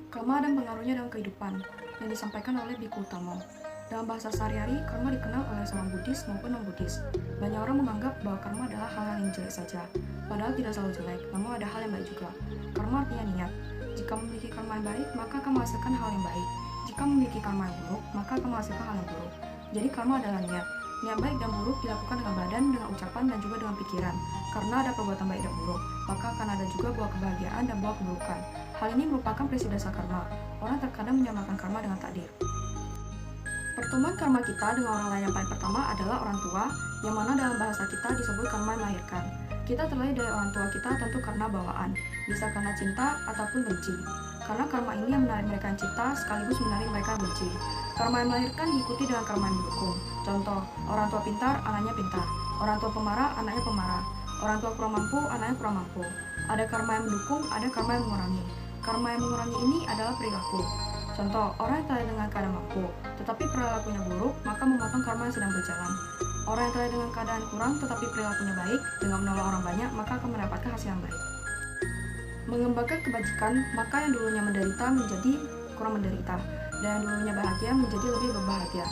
Karma dan pengaruhnya dalam kehidupan yang disampaikan oleh Bhikkhu Tamo. Dalam bahasa sehari-hari, karma dikenal oleh seorang Buddhis maupun non-Buddhis. Banyak orang menganggap bahwa karma adalah hal-hal yang jelek saja, padahal tidak selalu jelek, namun ada hal yang baik juga. Karma artinya niat. Jika memiliki karma yang baik, maka akan menghasilkan hal yang baik. Jika memiliki karma yang buruk, maka akan menghasilkan hal yang buruk. Jadi karma adalah niat. Niat baik dan buruk dilakukan dengan badan, dengan ucapan, dan juga dengan pikiran. Karena ada perbuatan baik dan buruk, maka akan ada juga buah kebahagiaan dan buah keburukan. Hal ini merupakan prinsip dasar karma. Orang terkadang menyamakan karma dengan takdir. Pertemuan karma kita dengan orang lain yang paling pertama adalah orang tua, yang mana dalam bahasa kita disebut karma yang melahirkan. Kita terlahir dari orang tua kita tentu karena bawaan, bisa karena cinta ataupun benci. Karena karma ini yang menarik mereka yang cinta sekaligus menarik mereka yang benci. Karma yang melahirkan diikuti dengan karma yang mendukung. Contoh, orang tua pintar, anaknya pintar. Orang tua pemarah, anaknya pemarah. Orang tua kurang mampu, anaknya kurang mampu. Ada karma yang mendukung, ada karma yang mengurangi. Karma yang mengurangi ini adalah perilaku. Contoh, orang yang terlahir dengan keadaan mampu, tetapi perilakunya buruk, maka memotong karma yang sedang berjalan. Orang yang terlahir dengan keadaan kurang, tetapi perilakunya baik, dengan menolong orang banyak, maka akan mendapatkan hasil yang baik. Mengembangkan kebajikan, maka yang dulunya menderita menjadi kurang menderita, dan yang dulunya bahagia menjadi lebih berbahagia.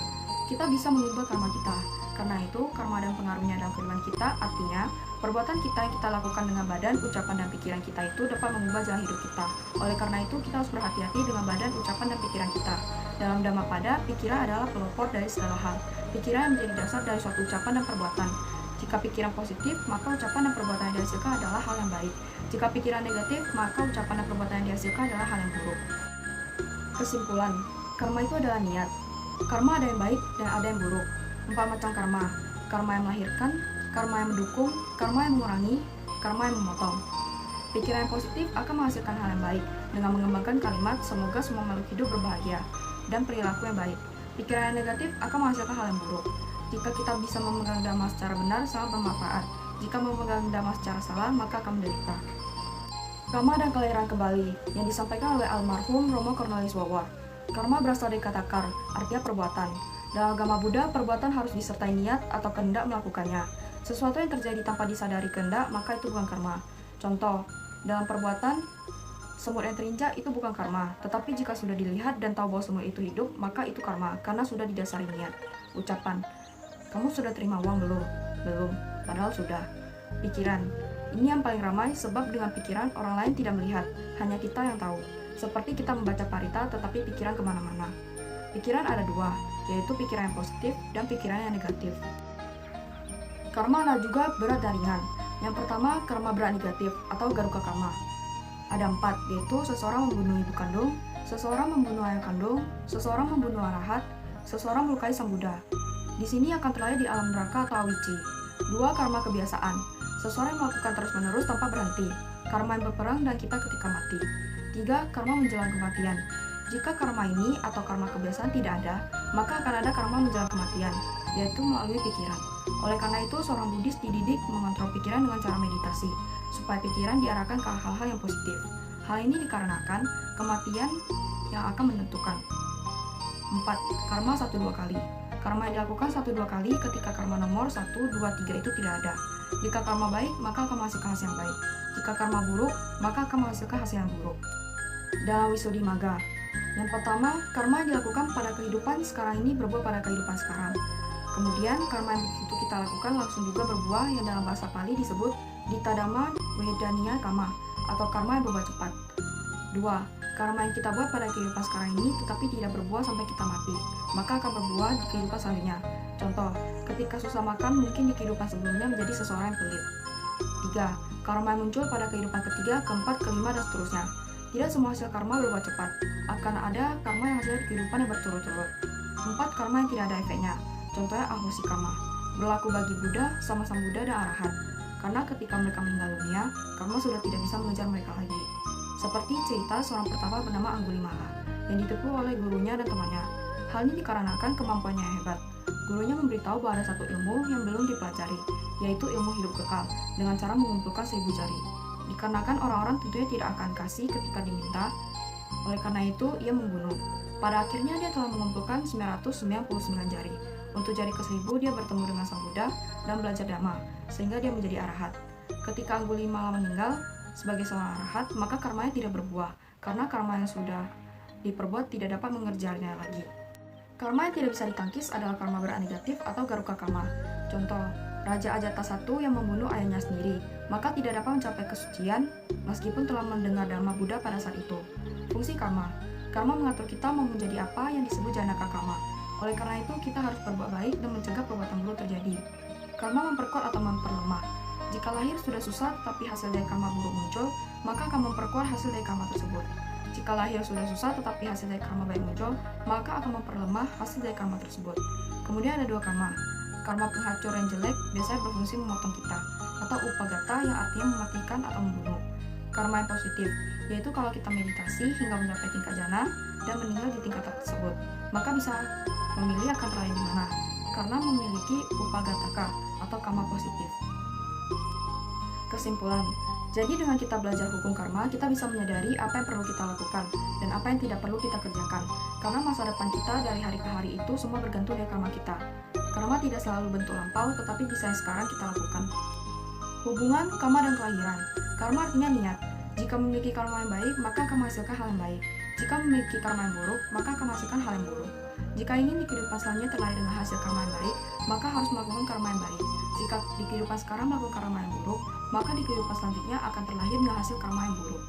Kita bisa mengubah karma kita. Karena itu, karma dan pengaruhnya dalam kehidupan kita artinya perbuatan kita yang kita lakukan dengan badan, ucapan, dan pikiran kita itu dapat mengubah jalan hidup kita. Oleh karena itu, kita harus berhati-hati dengan badan, ucapan, dan pikiran kita. Dalam Dhammapada, pikiran adalah pelopor dari segala hal. Pikiran yang menjadi dasar dari suatu ucapan dan perbuatan. Jika pikiran positif, maka ucapan dan perbuatan yang dihasilkan adalah hal yang baik. Jika pikiran negatif, maka ucapan dan perbuatan yang dihasilkan adalah hal yang buruk. Kesimpulan, karma itu adalah niat. Karma ada yang baik dan ada yang buruk. 4 macam karma. Karma yang melahirkan, karma yang mendukung, karma yang mengurangi, karma yang memotong. Pikiran yang positif akan menghasilkan hal yang baik dengan mengembangkan kalimat semoga semua makhluk hidup berbahagia dan perilaku yang baik. Pikiran yang negatif akan menghasilkan hal yang buruk. Jika kita bisa memegang dhamma secara benar, sangat bermanfaat. Jika memegang dhamma secara salah, maka akan menderita. Karma dan kelahiran kembali yang disampaikan oleh almarhum Romo Cornelis Wawor. Karma berasal dari kata kar, artinya perbuatan. Dalam agama Buddha, perbuatan harus disertai niat atau kehendak melakukannya. Sesuatu yang terjadi tanpa disadari kehendak, maka itu bukan karma. Contoh, dalam perbuatan, semut yang terinjak itu bukan karma, tetapi jika sudah dilihat dan tahu bahwa semut itu hidup, maka itu karma, karena sudah didasari niat. Ucapan, kamu sudah terima uang belum? Belum, padahal sudah. Pikiran, ini yang paling ramai sebab dengan pikiran orang lain tidak melihat, hanya kita yang tahu. Seperti kita membaca parita tetapi pikiran kemana-mana. Pikiran ada dua, yaitu pikiran yang positif dan pikiran yang negatif. Karma ada juga berat dan ringan. Yang pertama, karma berat negatif atau garuka karma. Ada 4, yaitu seseorang membunuh ibu kandung, seseorang membunuh ayah kandung, seseorang membunuh arahat, seseorang melukai sang Buddha. Di sini akan terlahir di alam neraka atau awici. 2, karma kebiasaan. Seseorang yang melakukan terus-menerus tanpa berhenti. Karma yang berperang dan kita ketika mati. 3, karma menjelang kematian. Jika karma ini atau karma kebiasaan tidak ada, maka akan ada karma menjelang kematian, yaitu melalui pikiran. Oleh karena itu, seorang Buddhis dididik mengontrol pikiran dengan cara meditasi, supaya pikiran diarahkan ke hal-hal yang positif. Hal ini dikarenakan kematian yang akan menentukan. 4, karma 1-2 kali. Karma yang dilakukan 1-2 kali ketika karma nomor 1, 2, 3 itu tidak ada. Jika karma baik, maka akan menghasilkan hasil yang baik. Jika karma buruk, maka akan menghasilkan hasil yang buruk. Dalam Visuddhimagga, yang pertama, karma yang dilakukan pada kehidupan sekarang ini berbuah pada kehidupan sekarang. Kemudian, karma yang begitu kita lakukan langsung juga berbuah yang dalam bahasa Pali disebut Dittadhamma Vedaniya Kama atau karma yang berbuah cepat. 2. Karma yang kita buat pada kehidupan sekarang ini tetapi tidak berbuah sampai kita mati, maka akan berbuah di kehidupan selanjutnya. Contoh, ketika susah makan mungkin di kehidupan sebelumnya menjadi seseorang yang pelit. 3. Karma yang muncul pada kehidupan ketiga, keempat, kelima, dan seterusnya. Tidak semua hasil karma berbuah cepat. Akan ada karma yang hasil di kehidupan yang berturut-turut. 4. Karma yang tidak ada efeknya. Contohnya ahosi karma. Berlaku bagi Buddha, sama-sama Buddha, dan Arahat. Karena ketika mereka meninggal dunia, karma sudah tidak bisa mengejar mereka lagi. Seperti cerita seorang pertapa bernama Anggulimala, yang ditipu oleh gurunya dan temannya. Hal ini dikarenakan kemampuannya yang hebat. Gurunya memberitahu bahwa ada satu ilmu yang belum dipelajari, yaitu ilmu hidup kekal, dengan cara mengumpulkan 1000 jari. Dikarenakan orang-orang tentunya tidak akan kasih ketika diminta, oleh karena itu ia membunuh. Pada akhirnya dia telah mengumpulkan 999 jari. Untuk jari ke-1000 dia bertemu dengan Sang Buddha dan belajar Dhamma, sehingga dia menjadi arahat. Ketika Anggulimala meninggal sebagai seorang arahat, maka karmanya tidak berbuah, karena karma yang sudah diperbuat tidak dapat mengerjakannya lagi. Karma yang tidak bisa ditangkis adalah karma berat negatif atau garuka karma. Contoh, Raja Ajatasattu yang membunuh ayahnya sendiri, maka tidak dapat mencapai kesucian meskipun telah mendengar Dhamma Buddha pada saat itu. Fungsi karma. Karma mengatur kita mau menjadi apa yang disebut janaka karma. Oleh karena itu, kita harus berbuat baik dan mencegah perbuatan buruk terjadi. Karma memperkuat atau memperlemah. Jika lahir sudah susah tetapi hasil dari karma buruk muncul, maka akan memperkuat hasil dari karma tersebut. Jika lahir sudah susah tetapi hasil dari karma baik muncul, maka akan memperlemah hasil dari karma tersebut. Kemudian ada dua karma. Karma penghancur yang jelek biasanya berfungsi memotong kita, atau upagata yang artinya mematikan atau membunuh. Karma yang positif, yaitu kalau kita meditasi hingga mencapai tingkat jana dan meninggal di tingkat tersebut, maka bisa memilih akan terlahir di mana, karena memiliki upagataka atau karma positif. Kesimpulan, jadi dengan kita belajar hukum karma, kita bisa menyadari apa yang perlu kita lakukan dan apa yang tidak perlu kita kerjakan. Karena masa depan kita dari hari ke hari itu semua bergantung dari karma kita. Karma tidak selalu bentuk lampau, tetapi bisa yang sekarang kita lakukan. Hubungan karma dan kelahiran. Karma artinya niat. Jika memiliki karma yang baik, maka akan menghasilkan hal yang baik. Jika memiliki karma yang buruk, maka akan menghasilkan hal yang buruk. Jika ingin di kehidupan selanjutnya terlahir dengan hasil karma yang baik, maka harus melakukan karma yang baik. Jika di kehidupan sekarang melakukan karma yang buruk, maka di kehidupan selanjutnya akan terlahir dengan hasil karma yang buruk.